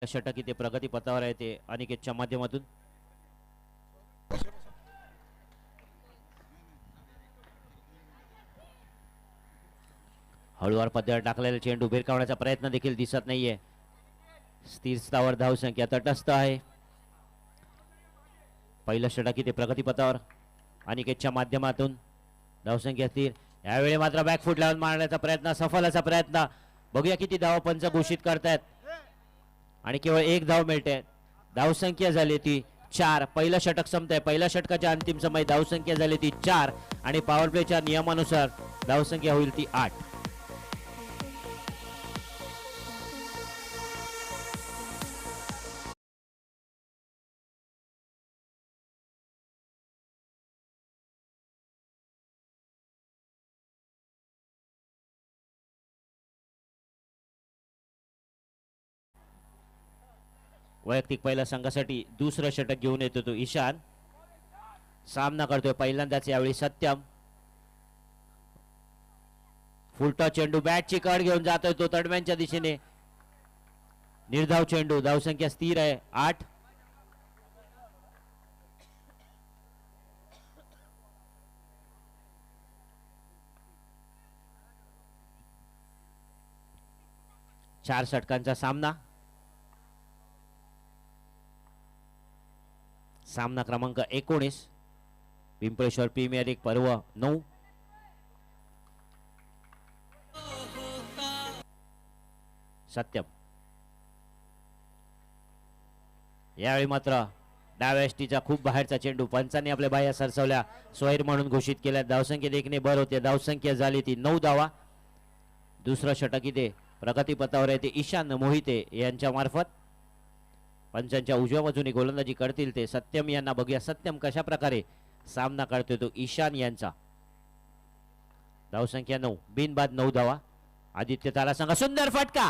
षटक इथे प्रगती पथावर आहे ते अनिकेतच्या माध्यमातून. हळूवार पद्धतीने टाकलेला चेंडू भिरकावण्याचा प्रयत्न देखील दिसत नाहीये. स्थिर स्थावर धावसंख्या तटस्थ आहे. पहिलं षटक इथे प्रगती पथावर अनिकेतच्या माध्यमातून धावसंख्या स्थिर. यावेळी मात्र बॅकफूट लावून मारण्याचा प्रयत्न, सफल असा प्रयत्न. बघूया किती धाव पंच घोषित करतायत आणि केवळ एक धाव मिळते. धावसंख्या झाली ती 4. पहिलं षटक संपतंय. पहिल्या षटकाच्या अंतिम समय धावसंख्या झाली ती 4 आणि पॉवर प्लेच्या नियमानुसार धावसंख्या होईल ती 8. वैयक्तिक पहिल्या संघासाठी दुसरं षटक घेऊन येतो तो ईशान. सामना करतोय पहिल्यांदाच यावेळी सत्यम. फुलटॉस चेंडू बॅटची कड घेऊन जातोय तो तडम्यांच्या दिशेने. निर्धाव चेंडू. धावसंख्या स्थिर आहे 8. चार षटकांचा सामना. सामना क्रमांक 19 पिंपळेश्वर प्रीमियर लीग पर्व 9. सत्यम यावेळी मात्र डाव्या एसटीचा खूप बाहेरचा चेंडू. पंचांनी आपल्या बाह्या सरसवल्या. सोयर म्हणून घोषित केल्या. धावसंख्या देखणे भर होते. धावसंख्या झाली ती 9 धावा. दुसरं षटक इथे प्रगती पथावर आहे ते ईशान मोहिते यांच्या मार्फत. पंचांच्या उजव्या बाजूने गोलंदाजी करतील ते सत्यम यांना. बघूया सत्यम कशा प्रकारे सामना करतोय तो ईशान यांचा. धावसंख्या 9. बिनबाद 9 धावा. आदित्य तारा संघ सुंदर फटका.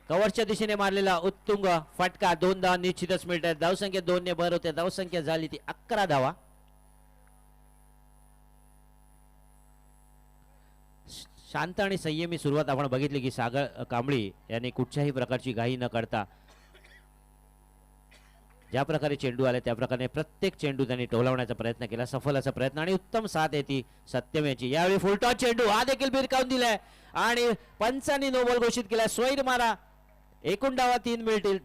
कव्हरच्या दिशेने मारलेला उत्तुंग फटका. 2 धावा निश्चितच मिळतात. धावसंख्या 2 ने भर होते. धावसंख्या झाली ती 11 धावा. शांत आणि संयमी सुरुवात आपण बघितली की सागर कांबळी यांनी कुठच्याही प्रकारची घाई न करता ज्या प्रकारे चेंडू आले त्या प्रकारे प्रत्येक चेंडू त्यांनी टोलवण्याचा प्रयत्न केला. सफल असा प्रयत्न आणि उत्तम साथ आहे ती सत्यम याची. यावेळी फुलटॉस चेंडू हा देखील भिरकावून दिलाय आणि पंचांनी नो बॉल घोषित केला. सोयर मारा. एकूण धावा 3 मिळतील.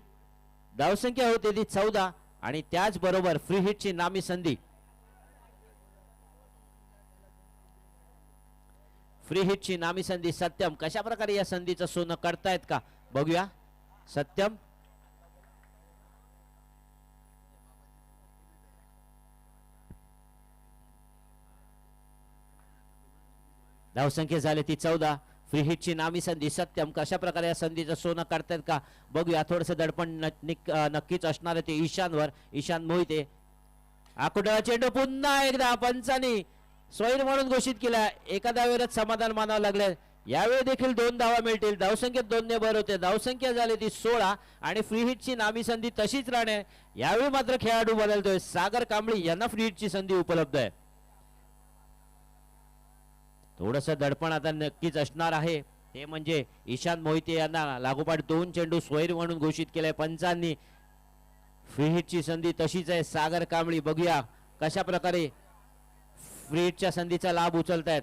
धावसंख्या होते ती 14 आणि त्याचबरोबर फ्री हिटची नामी संधी. फ्री हिटची नामी संधी सत्यम. कशा प्रकारे या संधीचं सोनं करतायत का बघूया. सत्यम धावसंख्या झाली ती 14. फ्री हिटची नामी संधी सत्यम. कशा प्रकारे या संधीचं सोनं करतायत का बघूया. थोडंसं दडपण नक्कीच असणार आहे ते ईशानवर. ईशान मोहिते. आकुटळा चेंडू पुन्हा एकदा पंचांनी सोयर म्हणून घोषित केला. एका धावेवरच समाधान मानावं लागले. यावेळी देखील 2 धावा मिळतील. धावसंख्येत 2 ने भर होते. धावसंख्या झाली ती 16 आणि फ्री हिटची नामी संधी तशीच राहणे. यावेळी मात्र खेळाडू बदलतोय. सागर कांबळी यांना फ्री हिटची संधी उपलब्ध आहे. थोडंसं दडपण आता नक्कीच असणार आहे ते म्हणजे ईशान मोहिते यांना लागोपाठ 2 चेंडू सोयर म्हणून घोषित केले पंचांनी. फ्री हिटची संधी तशीच आहे. सागर कांबळी बघूया कशा प्रकारे फ्री हिटच्या संधीचा लाभ उचलतायत.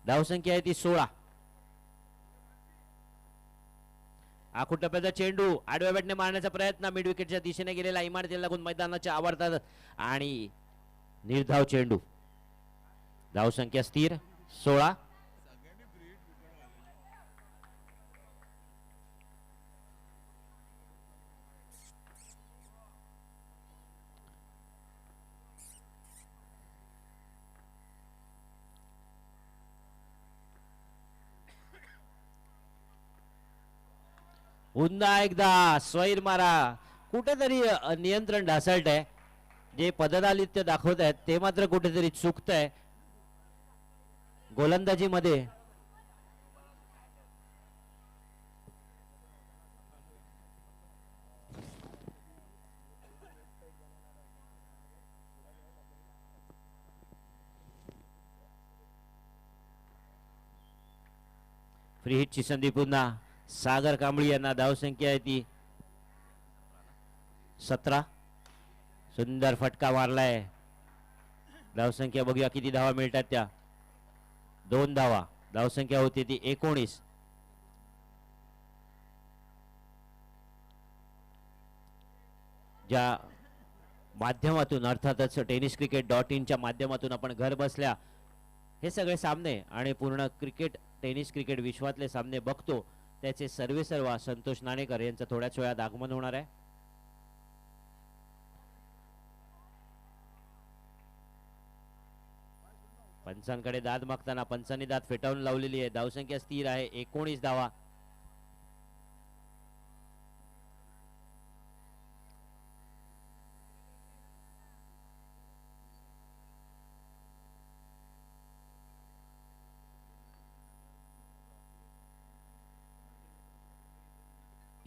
धावसंख्या आहे ती 16. आखूट टप्प्याचा चेंडू आडव्या बॅटने मारण्याचा प्रयत्न. मिड विकेटच्या दिशेने गेलेला. इमारतीला लागून मैदानाच्या आवारतात आणि निर्धाव चेंडू. धावसंख्या स्थिर 16. पुन्हा एकदा स्वैर मारा. कुठेतरी नियंत्रण ढासळत आहे. जे पददालित्य दाखवत आहेत ते मात्र कुठेतरी चुकत आहे गोलंदाजी मध्ये. फ्री हिटची संधी पुन्हा सागर कांबळी यांना धावसंख्या आहे ती 17. सुंदर फटका मारलाय. धावसंख्या बघूया किती धावा मिळतात त्या. 2 धावा. धावसंख्या होती ती 19. ज्या माध्यमातून अर्थातच tenniscricket.in च्या माध्यमातून आपण घर बसल्या हे सगळे सामने आणि पूर्ण टेनिस क्रिकेट विश्वातले सामने बघतो त्याचे सर्व संतोष नाणेकर यांचं थोड्याच वेळात आगमन होणार आहे. पंचांकडे दाद मागताना पंचांनी दाद फेटाळून लावलेली आहे. धावसंख्या स्थिर आहे 19 धावा.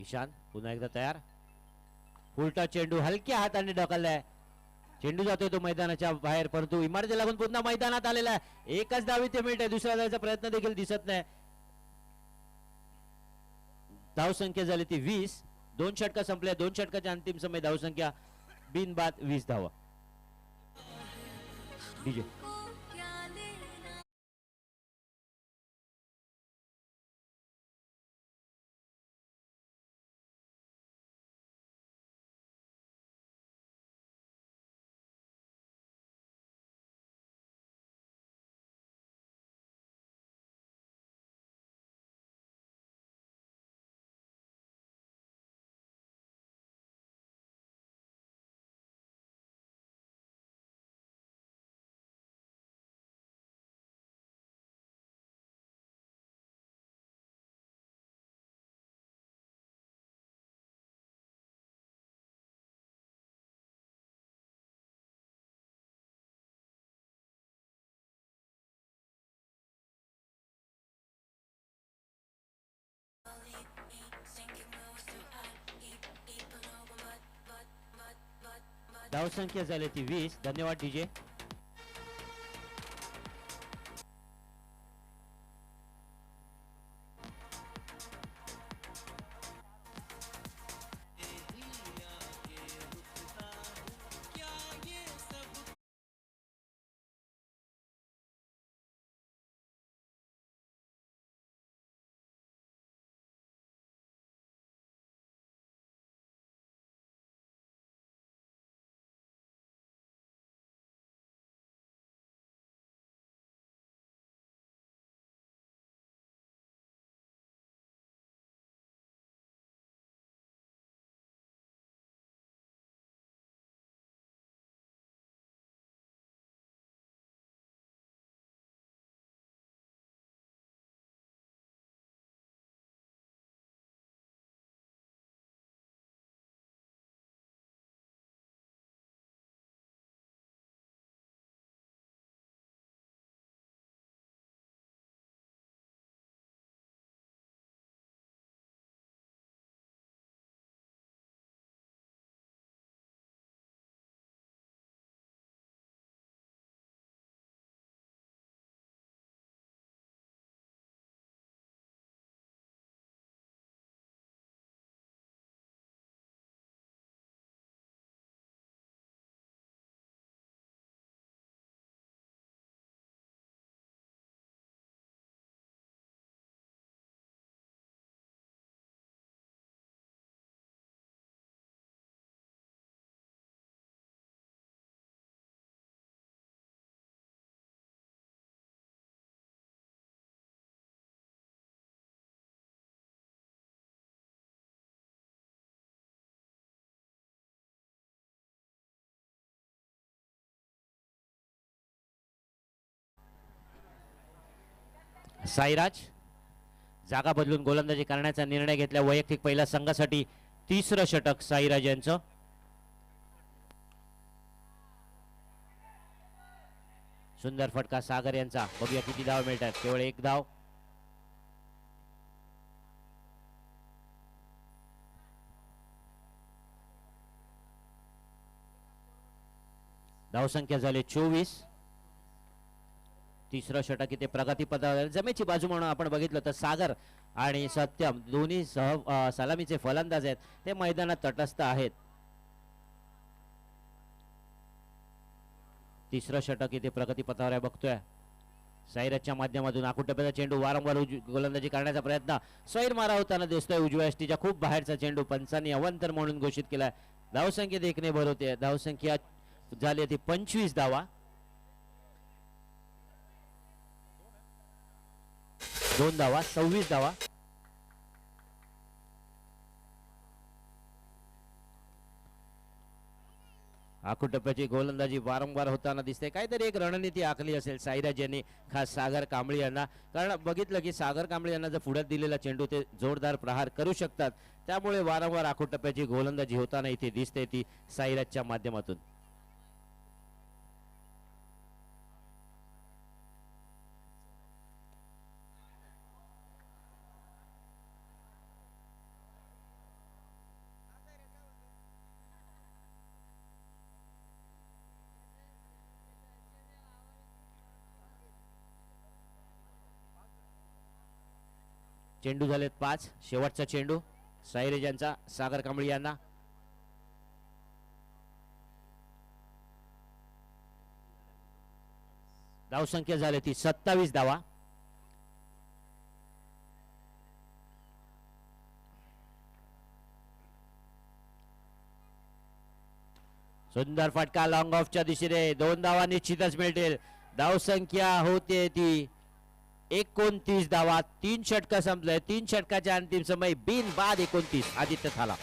ईशान पुन्हा एकदा तयार. उलटा चेंडू हलक्या हाताने ढकललाय. चेंडू जातोय तो मैदानाच्या बाहेर परंतु इमारती लागून पुन्हा मैदानात आलेला आहे. एकच धाव इथे मिळते. दुसऱ्या धावाचा प्रयत्न देखील दिसत नाही. धावसंख्या झाली ती 20. 2 षटका संपल्या. 2 षटकाच्या अंतिम समय धावसंख्या बिनबाद 20 धावा. डीजे धावसंख्या झाली ती 20. धन्यवाद डीजे. साईराज जागा बदलून गोलंदाजी करण्याचा निर्णय घेतला. वैयक्तिक पहिल्या संघासाठी 3रं षटक साईराज यांचं. सुंदर फटका सागर यांचा. बघूया किती धाव मिळतात. केवळ 1 धाव. धावसंख्या झाली 24. तिसरं षटक इथे प्रगतीपथावर. जमेची बाजू म्हणून आपण बघितलं तर सागर आणि सत्यम दोन्ही सलामीचे फलंदाज आहेत, ते मैदानात तटस्थ आहेत. तिसरं षटक इथे प्रगतीपथावर आहे बघतोय. साईराजच्या माध्यमातून आकुटप्याचा चेंडू वारंवार गोलंदाजी करण्याचा प्रयत्न. सैर मारा होताना दिसतोय उजव्या यष्टीच्या खूप बाहेरचा चेंडू पंचांनी अवंतर म्हणून घोषित केलाय. धावसंख्या देखणे भर होते. धावसंख्या झाली ती 25 धावा. 2 धावा 26 धावा. आकुटप्प्याची गोलंदाजी वारंवार होताना दिसते. काहीतरी एक रणनीती आखली असेल साईराज यांनी, खास सागर कांबळे यांना. कारण बघितलं की सागर कांबळे यांना जर पुढ्यात दिलेला चेंडू ते जोरदार प्रहार करू शकतात, त्यामुळे वारंवार आकुटप्प्याची गोलंदाजी होताना इथे दिसते ती साईराजच्या माध्यमातून. चेंडू झालेत 5. शेवटचा चेंडू साईराज यांचा सागर कांबळे यांना. धावसंख्या झाली ती 27 धावा. सुंदर फटका लॉंग ऑफच्या दिशेने. 2 धावा निश्चितच मिळतील. धावसंख्या होते ती 29 धावा. 3 षटक संपले. 3 षटकाच्या अंतिम समय बिन बाद 29. आदित्य थाला.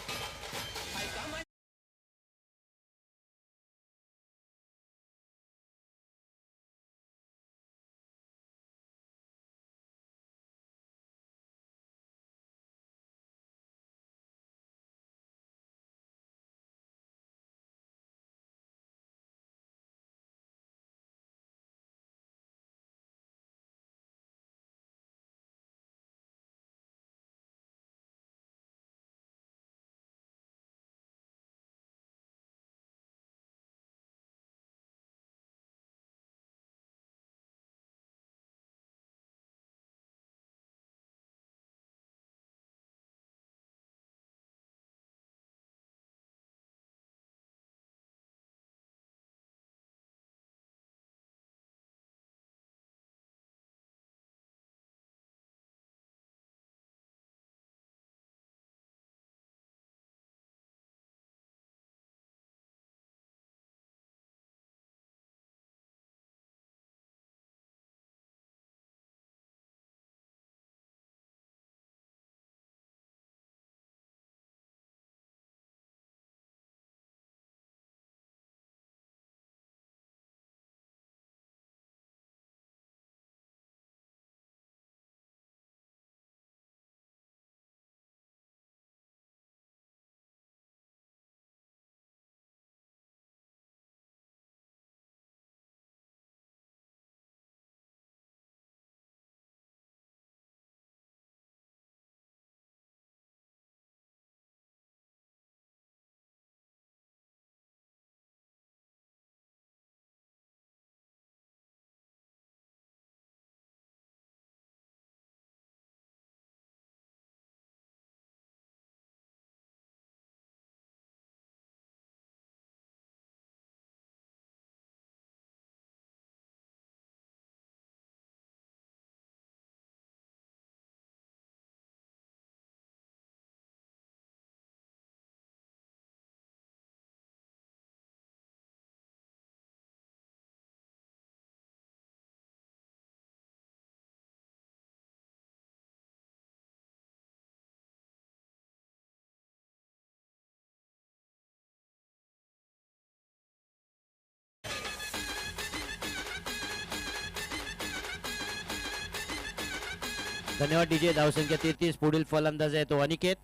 धन्यवाद डीजे. धावसंख्या 33. पुढील फलंदाज आहे तो अनिकेत.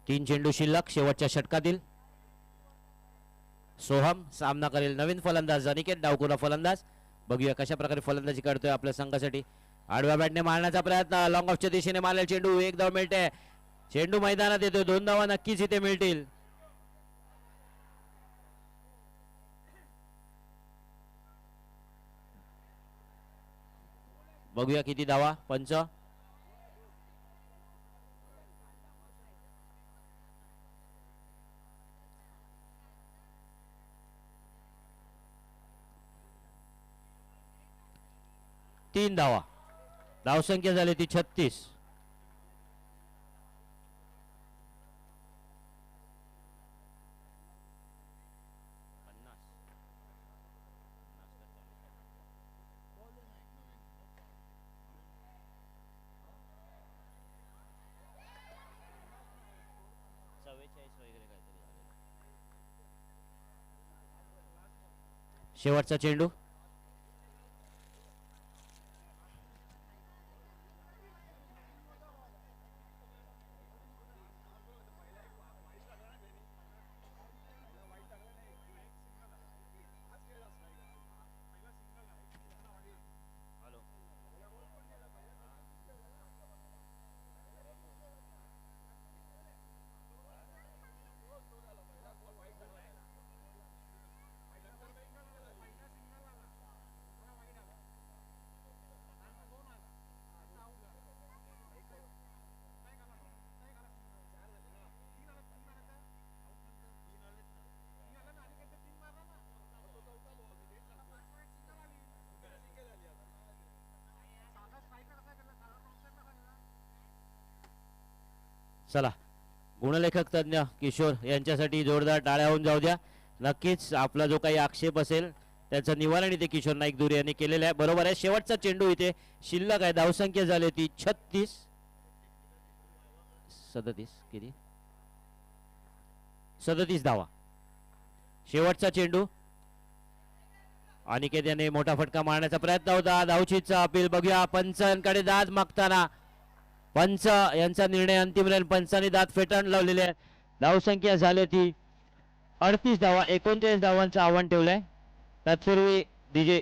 तीन चेंडू शिल्लक शेवटच्या षटकातील. सोहम सामना करेल. नवीन फलंदाज अनिकेत डावकुरा फलंदाज. बघूया कशा प्रकारे फलंदाजी करतोय आपल्या संघासाठी. आडव्या बॅटने मारण्याचा प्रयत्न, लॉंग ऑफच्या दिशेने मारलेला चेंडू, एक धाव मिळते. चेंडू मैदानात येतो, 2 धावा नक्कीच इथे मिळतील. बघूया किती धावा. पंच 3 धावा. धावसंख्या झाली ती 36. शेवटचा चेंडू. चला, गुणलेखक तज्ञ किशोर यांच्यासाठी जोरदार टाळ्या होऊन जाऊ द्या. नक्कीच आपला जो काही आक्षेप असेल त्याचं निवारण इथे किशोर नाईक दुरे यांनी केलेलं आहे. बरोबर आहे. शेवटचा चेंडू इथे शिल्लक आहे. धावसंख्या झाली ती 36. 37 किती 37 धावा. शेवटचा चेंडू. अनिकेत याने मोठा फटका मारण्याचा प्रयत्न होता. धावचीचा अपील बघूया. पंचांकडे दाद मागताना पंच यांचा निर्णय अंतिम राहील. पंचांनी दात फेटाळून लावलेले आहे. धावसंख्या झाली ती 38 धावा. 39 धावांचं आव्हान ठेवलंय. तत्पूर्वी डीजे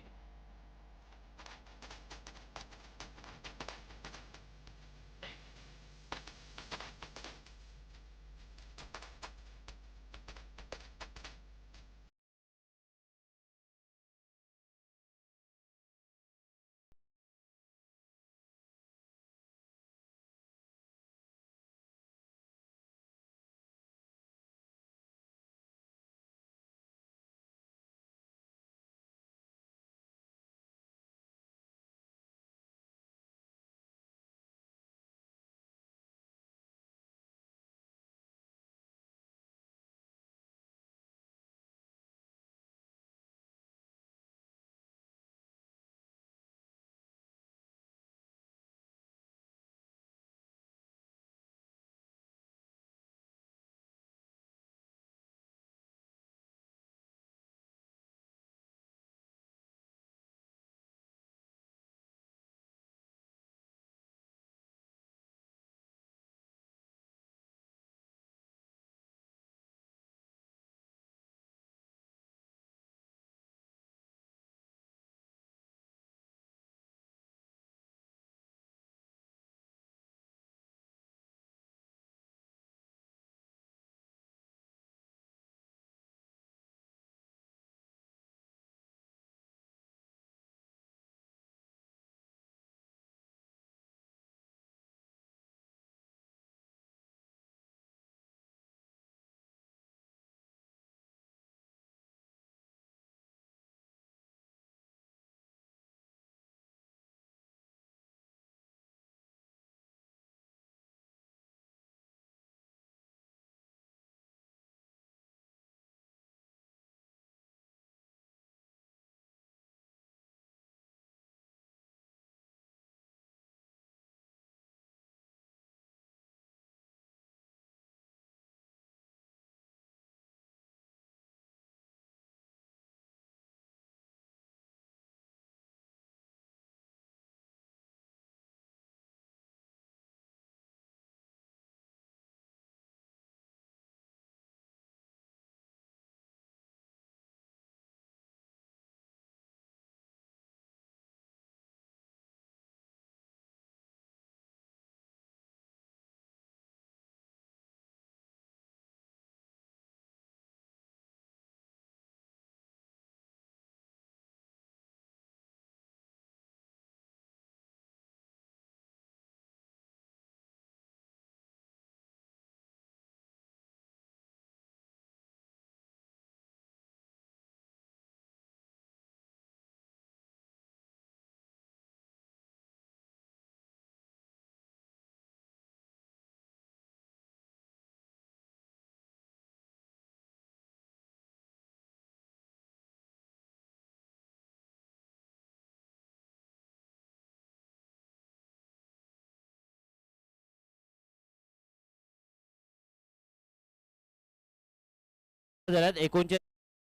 झाल्यात 49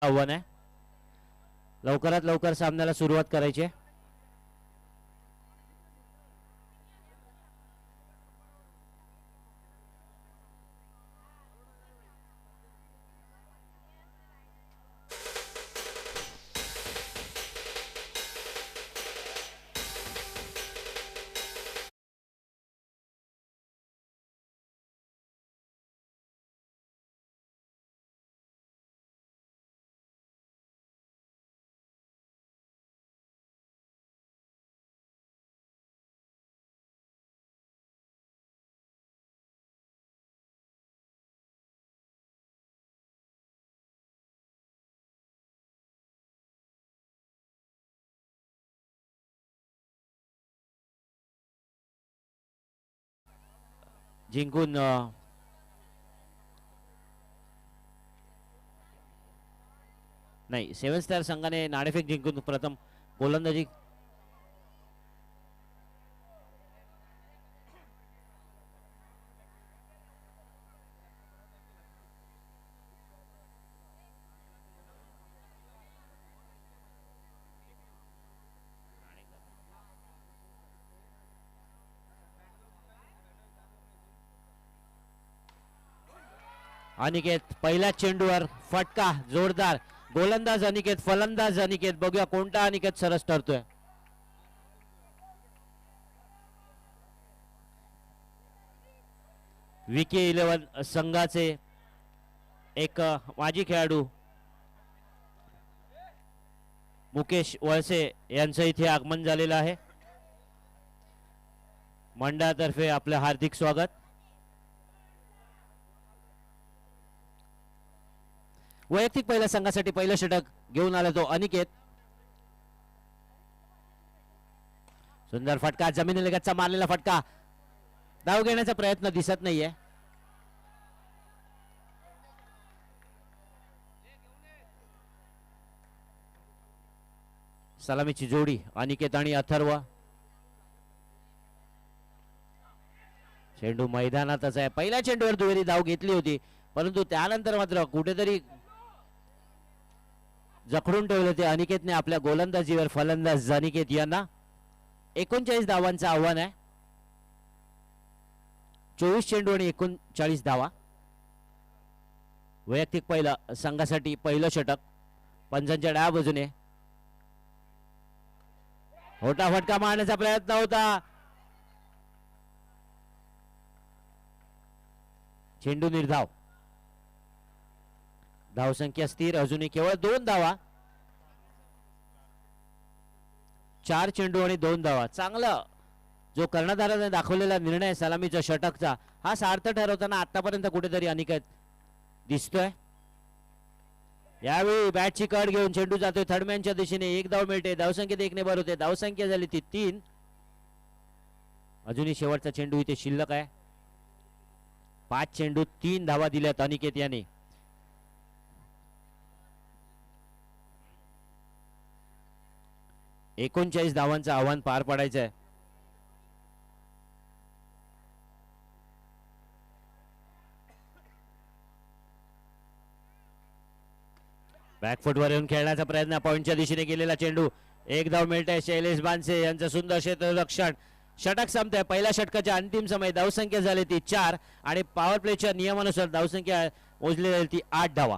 आव्हान आहे. लवकरात लवकर सामन्याला सुरुवात करायची आहे. जिंकून नाही, 7 स्टार संघाने नाणेफेक जिंकून प्रथम गोलंदाजी अनिकेत पहिल्या चेंडूवर फटका जोरदार. गोलंदाज अनिकेत, फलंदाज अनिकेत. बघूया कोणता अनिकेत सरस ठरतोय. विकी 11 संघाचे एक माजी खेळाडू मुकेश वळसे यांचं इथे आगमन झालेलं आहे. मंडळातर्फे आपले हार्दिक स्वागत. वैयक्तिक पहिल्या संघासाठी पहिलं षटक घेऊन आला तो अनिकेत. सुंदर फटका, जमिनीलगतचा मारलेला फटका. धाव घेण्याचा प्रयत्न दिसत नाहीये. सलामीची जोडी अनिकेत आणि अथर्व. चेंडू मैदानातच आहे. पहिल्या चेंडूवर दुहेरी धाव घेतली होती, परंतु त्यानंतर मात्र कुठेतरी जखडून ठेवले ते अनिकेतने आपल्या गोलंदाजीवर. फलंदाज अनिकेत यांना 39 धावांचं आव्हान आहे. 24 चेंडू आणि 39 धावा. वैयक्तिक पहिलं संघासाठी पहिलं षटक पंचांच्या डाव्या बाजूने. मोठा फटका मारण्याचा प्रयत्न होता. चेंडू निर्धाव. धावसंख्या स्थिर अजूनही केवळ 2 धावा. 4 चेंडू आणि 2 धावा. चांगला जो कर्णधाराने दाखवलेला निर्णय सलामीच्या षटकचा हा सार्थ ठरवताना आतापर्यंत कुठेतरी अनिकेत दिसतोय. यावेळी बॅटची कड घेऊन चेंडू जातोय थर्डमॅनच्या दिशेने. 1 धाव मिळते. धावसंख्येत 1 ने भर होते. धावसंख्या झाली ती 3. अजूनही शेवटचा चेंडू इथे शिल्लक आहे. 5 चेंडू 3 धावा दिल्यात अनिकेत याने. एकोणचाळीस धावांचं आव्हान पार पाडायचं आहे. बॅकफुटवर येऊन खेळण्याचा प्रयत्न. पॉइंटच्या दिशेने गेलेला चेंडू. 1 धाव मिळते. शैलेश बानसे यांचं सुंदर क्षेत्ररक्षण. षटक संपतंय. पहिल्या षटकाच्या अंतिम समय. धावसंख्या झाली ती 4 आणि पॉवर प्लेच्या नियमानुसार धावसंख्या मोजली जाईल ती 8 धावा.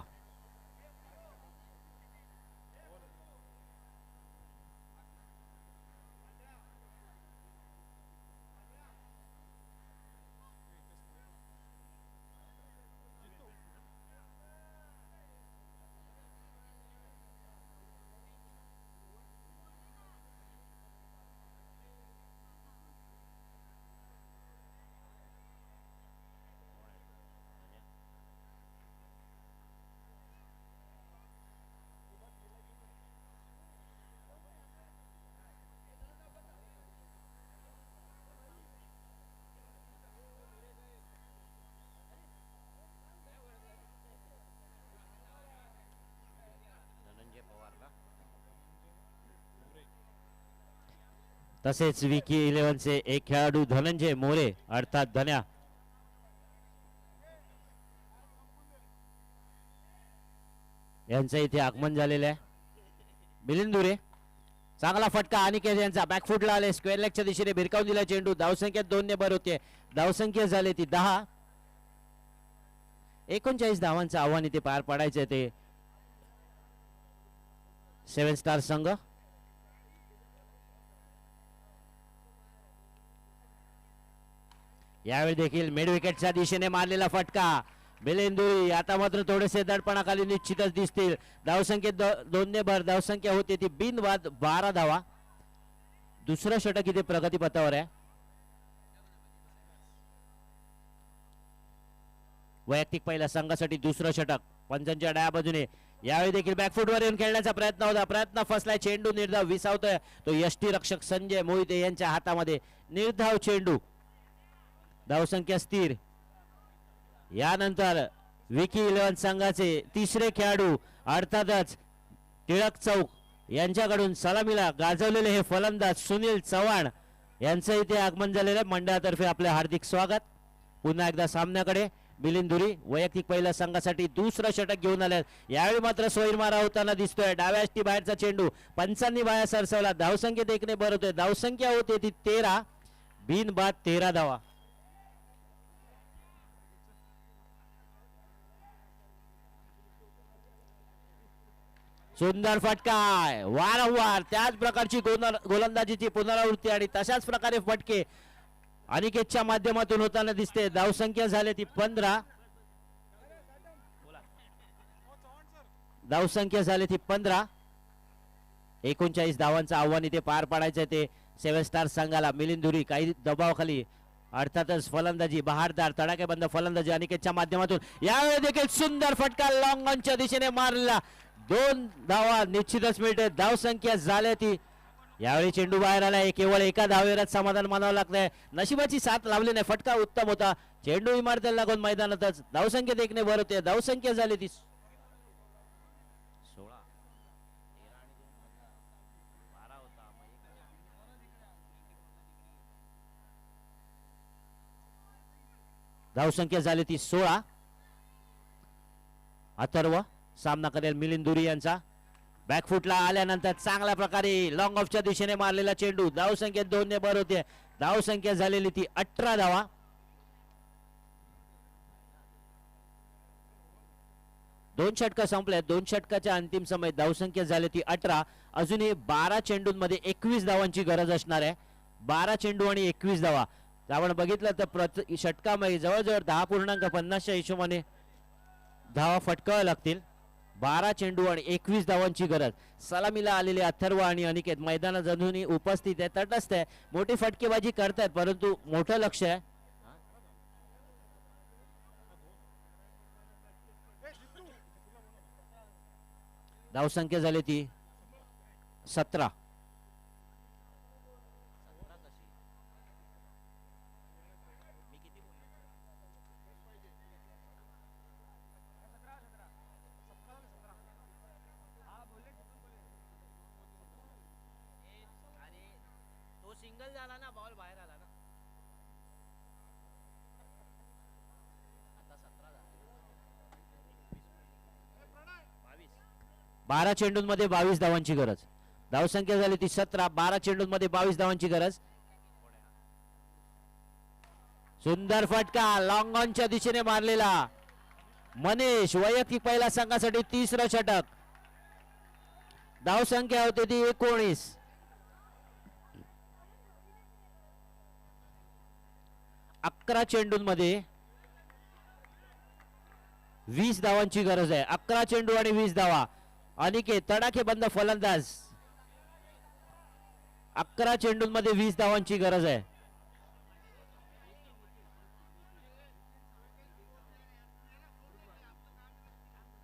तसेच विकी 11चे एक खेळाडू धनंजय मोरे अर्थात धन्या यांचं इथे आगमन झालेलं आहे. मिलिंद दुरे चांगला फटका अनिकेत यांचा बॅकफुटला आले स्क्वेअर लेगच्या दिशेने भिरकावून दिला चेंडू. धावसंख्या 2 ने भर होते. धावसंख्या झाली ती 10. 39 धावांचं आव्हान इथे पार पाडायचं ते 7 स्टार संघ. यावेळी देखील मिड विकेटच्या दिशेने मारलेला फटका बेलेंदुरी आता मात्र थोडेसे दडपणाखाली निश्चितच दिसतील. धावसंख्येत 2 ने भर धावसंख्या होती ती बिनवाद 12 धावा. दुसरं षटक इथे प्रगतीपथावर आहे. वैयक्तिक पहिल्या संघासाठी दुसरं षटक पंचांच्या डाव्या बाजूने. यावेळी देखील बॅकफुटवर येऊन खेळण्याचा प्रयत्न होता. प्रयत्न फसलाय. चेंडू निर्धाव विसावतोय तो यष्टी रक्षक संजय मोहिते यांच्या हातामध्ये. निर्धाव चेंडू. धावसंख्या स्थिर. यानंतर विकी 11 संघाचे तिसरे खेळाडू अर्थातच टिळक चौक यांच्याकडून सलामीला गाजवलेले हे फलंदाज सुनील चव्हाण यांचं इथे आगमन झालेलं आहे. मंडळातर्फे आपले हार्दिक स्वागत. पुन्हा एकदा सामन्याकडे मिलिंद दुरी वैयक्तिक पहिल्या संघासाठी दुसरं षटक घेऊन आले. यावेळी मात्र सोयीर मारा होताना दिसतोय. डाव्या अष्टी बाहेरचा चेंडू पंचांनी बाहेर सरसवला. धावसंख्येत 1 ने भर होते. धावसंख्या होते ती 13. बिनबाद 13 धावा. सुंदर फटका. वारंवार त्याच प्रकारची गोलंदाजीची पुनरावृत्ती आणि तशाच प्रकारे फटके अनिकेतच्या माध्यमातून होताना दिसते. धावसंख्या झाली ती 15. धावसंख्या झाली ती 15. 39 धावांचं आव्हान इथे पार पाडायचं ते 7 स्टार संघाला. मिलिंद दुरी काही दबावाखाली अर्थातच फलंदाजी बहारदार तडाखेबंद फलंदाजी अनिकेतच्या माध्यमातून. यावेळी देखील सुंदर फटका लॉंग ऑनच्या दिशेने मारला. 2 धावा निश्चितच मिळते. धावसंख्या झाली ती. यावेळी चेंडू बाहेर आलाय. केवळ एका धावेवरच समाधान मानावं लागतंय. नशिबाची साथ लावली नाही. फटका उत्तम होता. चेंडू इमारतीला लागून मैदानातच. धावसंख्येत 1 ने भर होते. धावसंख्या झाली ती 16. धावसंख्या झाली ती 16. अथर्व सामना करेल मिलिंद दुरी यांचा. बॅकफुटला आल्यानंतर चांगल्या प्रकारे लॉंग ऑफच्या दिशेने मारलेला चेंडू. धावसंख्येत 2 ने भर होते. धावसंख्या झालेली ती 18 धावा. दोन षटक संपले. 2 षटकाच्या अंतिम समय धावसंख्या झाली ती 18. अजूनही 12 चेंडूंमध्ये 21 धावांची गरज असणार आहे. 12 चेंडू आणि 21 धावा. आपण बघितलं तर षटकामध्ये जवळजवळ 10.50च्या हिशोबाने धावा फटकाव्या लागतील. 12 चेंडू आणि 21 धावांची गरज. सलामीला आलेले अथर्व आणि अनिकेत मैदानात अजूनही उपस्थित आहे. तटस्थ आहे. मोठी फटकेबाजी करतायत परंतु मोठं लक्ष आहे. धावसंख्या झाली ती 17. सिंगल झाला ना. बॉल बाहेर आला ना. आता 17 झाला. 12 चेंडूंमध्ये 22 धावांची गरज. धावसंख्या झाली ती 17. 12 चेंडूंमध्ये 22 धावांची गरज. सुंदर फटका लॉंग ऑनच्या दिशेने मारलेला मनीष वैयक्तिक पहिल्या संघासाठी तिसरं षटक. धावसंख्या होती ती 19. 11 चेंडूंमध्ये 20 धावांची गरज आहे. 11 चेंडू आणि 20 धावा. अनिकेत तडाखेबंद फलंदाज. 11 चेंडूंमध्ये 20 धावांची गरज आहे.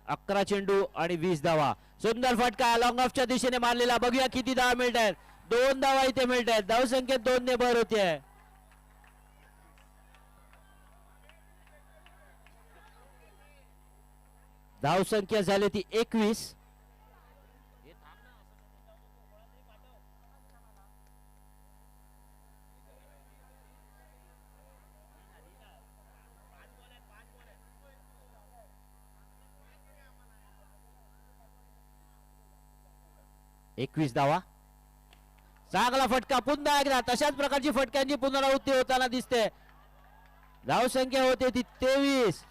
अकरा चेंडू आणि 20 धावा. सुंदर फटका लॉंग ऑफच्या दिशेने मारलेला. बघूया किती धावा मिळत आहेत. 2 धावा इथे मिळत आहेत. धावसंख्येत 2 ने भर होते. धावसंख्या झाली ती 21. 21 धावा. चांगला फटका पुन्हा एकदा तशाच प्रकारची फटक्यांची पुनरावृत्ती होताना दिसते. धावसंख्या होते ती 23.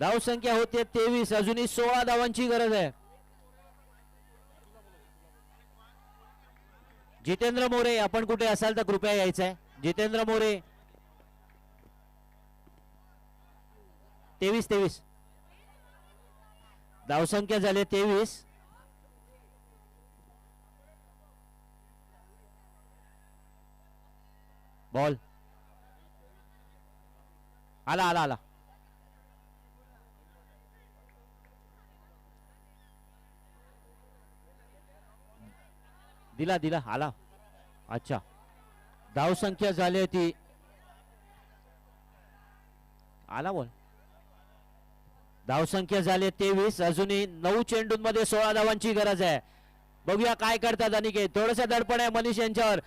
धावसंख्या होते 23. अजूनही 16 धावांची गरज आहे. जितेंद्र मोरे आपण कुठे असाल तर कृपया यायचं आहे. जितेंद्र मोरे 23. धावसंख्या झाली 23. बॉल आला आला आला. दिला दिला आला. अच्छा धावसंख्या झाली ती आला बॉल. धावसंख्या झाली 23. अजूनही 9 चेंडूंमध्ये 16 धावांची गरज आहे. बघूया काय करतात अनिकेत. थोडस दडपण आहे मनीष यांच्यावर.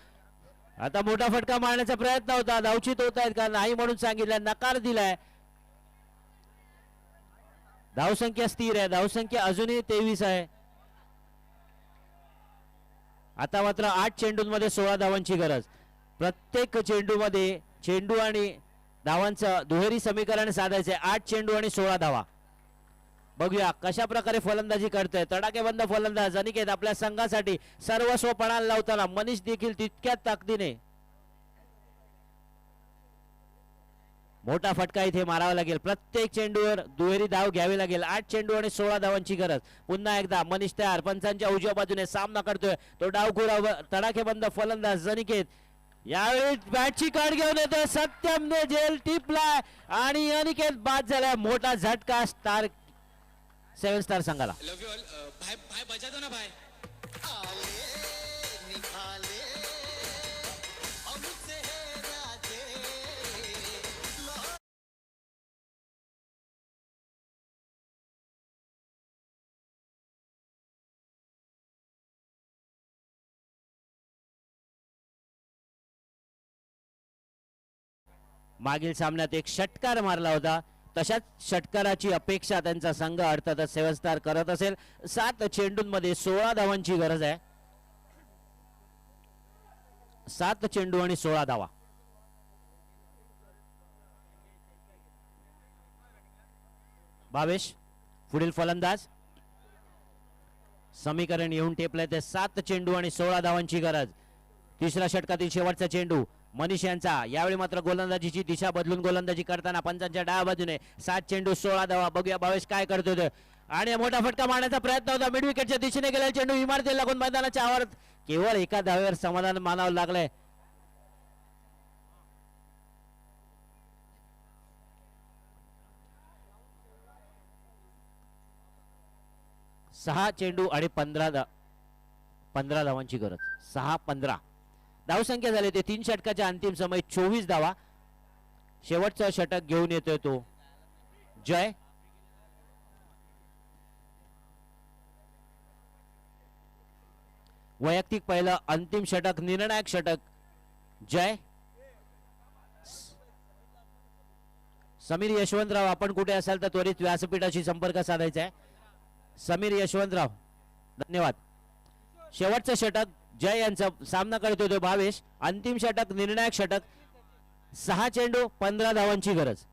आता मोठा फटका मारण्याचा प्रयत्न होता. धावचित होत आहेत का नाही म्हणून सांगितलं. नकार दिलाय. धावसंख्या स्थिर आहे. धावसंख्या अजूनही 23 आहे. आता मात्र 8 चेंडूंमध्ये 16 धावांची गरज. प्रत्येक चेंडूमध्ये चेंडू आणि धावांचं दुहेरी समीकरण साधायचे. 8 चेंडू आणि 16 धावा. बघूया कशा प्रकारे फलंदाजी करतोय तडाखेबंद फलंदाज अनिकेत. आपल्या संघासाठी सर्वस्व पणाला लावताना मनीष देखील तितक्याच ताकदीने. मोठा फटका इथे मारावा लागेल. प्रत्येक चेंडूवर दुहेरी धाव घ्यावी लागेल. 8 चेंडू आणि 16 धावांची गरज. पुन्हा एकदा मनीष तयार. पंचांच्या उजव्या बाजूने सामना करतोय तो डावखुरा तडाखेबंद फलंदाज अनिकेत. यावेळी बॅटची काढ घेऊन येतोय. सत्यमने झेल टिपलाय आणि अनिकेत बाद झालाय. मोठा झटका स्टार 7 स्टार संघाला. लव यू ऑल. भाई भाई बजा दो ना भाई. मागील सामन्यात एक षटकार मारला होता. तशाच षटकाराची अपेक्षा त्यांचा संघ अर्थातच 7 स्टार करत असेल. 7 चेंडूंमध्ये 16 धावांची गरज आहे. 7 चेंडू आणि 16 धावा. भावेश पुढील फलंदाज. समीकरण येऊन टेपलंय ते 7 चेंडू आणि 16 धावांची गरज. तिसऱ्या षटकातील शेवटचा चेंडू मनीष यांचा. यावेळी मात्र गोलंदाजीची दिशा बदलून गोलंदाजी करताना पंचांच्या डाव्या बाजूने 7 चेंडू 16 धावा. बघूया भावेश काय करतोय. आणि मोठा फटका मारण्याचा प्रयत्न होता. मिड विकेटच्या दिशेने गेलेला चेंडू इमारतीला लागून मैदानाच्या आवारात. केवळ एका धावेवर समाधान मानावं लागलंय. सहा चेंडू आणि 15 धावांची गरज. 6-15 धावसंख्या झाली ते 3 षटकाच्या अंतिम समय 24 धावा. शेवटचा षटक घेऊन येतोय तो जय. वैयक्तिक पहिलं अंतिम षटक निर्णायक षटक जय. समीर यशवंतराव आपण कुठे असाल तर त्वरित व्यासपीठाशी संपर्क साधायचा आहे. समीर यशवंतराव धन्यवाद. शेवटचं षटक जय यांचा. सामना करतोय तो भावेश. अंतिम षटक निर्णायक षटक. 6 चेंडू 15 धावांची गरज.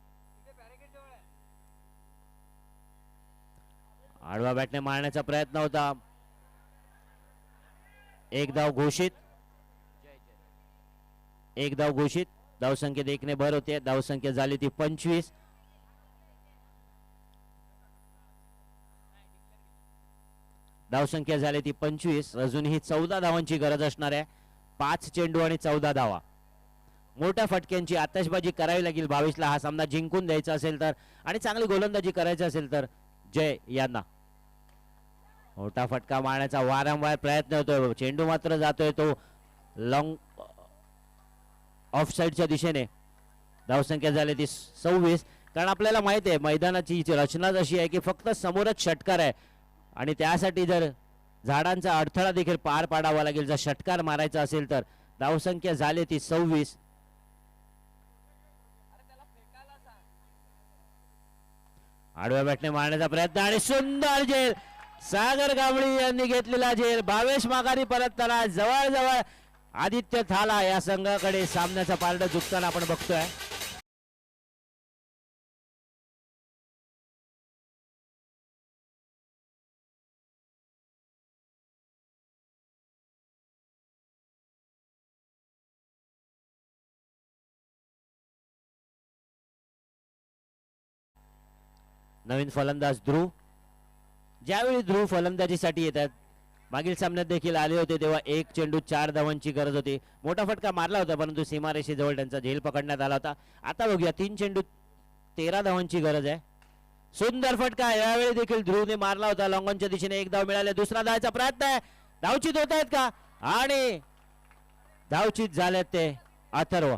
आडवा बॅटने मारण्याचा प्रयत्न होता. एक धाव घोषित. एक धाव घोषित. धावसंख्येत 1 ने भर होते. धावसंख्या झाली ती 25. धावसंख्या झाली ती 25. अजूनही 14 धावांची गरज असणार आहे. 5 चेंडू आणि 14 धावा. मोठ्या फटक्यांची आतषबाजी करावी लागेल भावेशला हा सामना जिंकून द्यायचा असेल तर आणि चांगली गोलंदाजी करायची असेल तर जय यांना. मोठा फटका मारण्याचा वारंवार प्रयत्न होतोय. चेंडू मात्र जातोय तो लॉंग ऑफ साइडच्या दिशेने. धावसंख्या झाली ती 26. कारण आपल्याला माहिती आहे मैदानाची रचना जशी आहे की फक्त समोरच षटकार आहे आणि त्यासाठी जर झाडांचा अडथळा देखील पार पाडावा लागेल जर षटकार मारायचा असेल तर. धावसंख्या झाली ती 26. आडव्या बॅटने मारण्याचा प्रयत्न आणि सुंदर झेल. सागर कांबळी यांनी घेतलेला झेल. भावेश माघारी परतताना जवळजवळ आदित्य थाला या संघाकडे सामन्याचा पारड झुकताना आपण बघतोय. नवीन फलंदाज ध्रुव. ज्यावेळी ध्रुव फलंदाजीसाठी येतात, मागील सामन्यात देखील आले होते तेव्हा एक चेंडू 4 धावांची गरज होती. मोठा फटका मारला होता परंतु सीमारेषेजवळ त्यांचा झेल पकडण्यात आला होता. आता बघूया 3 चेंडू 13 धावांची गरज आहे. सुंदर फटका यावेळी देखील ध्रुवने मारला होता. लॉंगॉनच्या दिशेने 1 धाव मिळाले. दुसरा धावाचा प्रयत्न आहे. धावचीत होत आहेत का? आणि धावचीत झालेत ते अथर्व.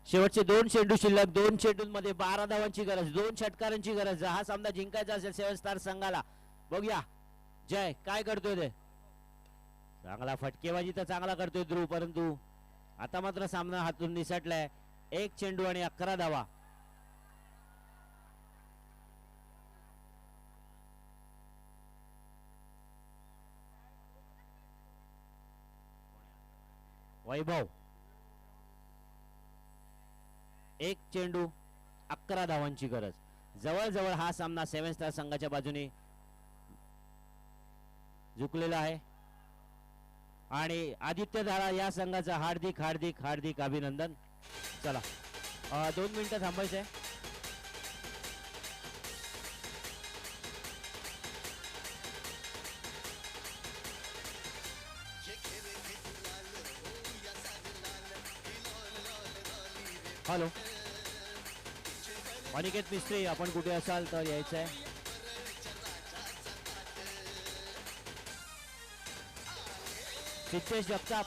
शेवटचे 2 चेंडू शिल्लक. 2 चेंडूंमध्ये 12 धावांची गरज. 2 षटकारांची गरज. हा सामना जिंकायचा असेल 7 स्टार संघाला. बघूया जय काय करतोय ते. चांगला फटकेबाजी तर चांगला करतोय ध्रुव, परंतु आता मात्र सामना हातून निसटलाय. 1 चेंडू आणि 11 धावा. वैभव 1 चेंडू 11 धावांची गरज. जवळजवळ हा सामना 7 स्टार संघाच्या बाजूने झुकलेला आहे. आणि आदित्य धारा या संघाचा हार्दिक हार्दिक हार्दिक अभिनंदन. चला 2 मिनिटं थांबायचंय. हॅलो अनिकेत मिस्त्री, आपण कुठे असाल तर यायचं आहे. सिद्धेश जगताप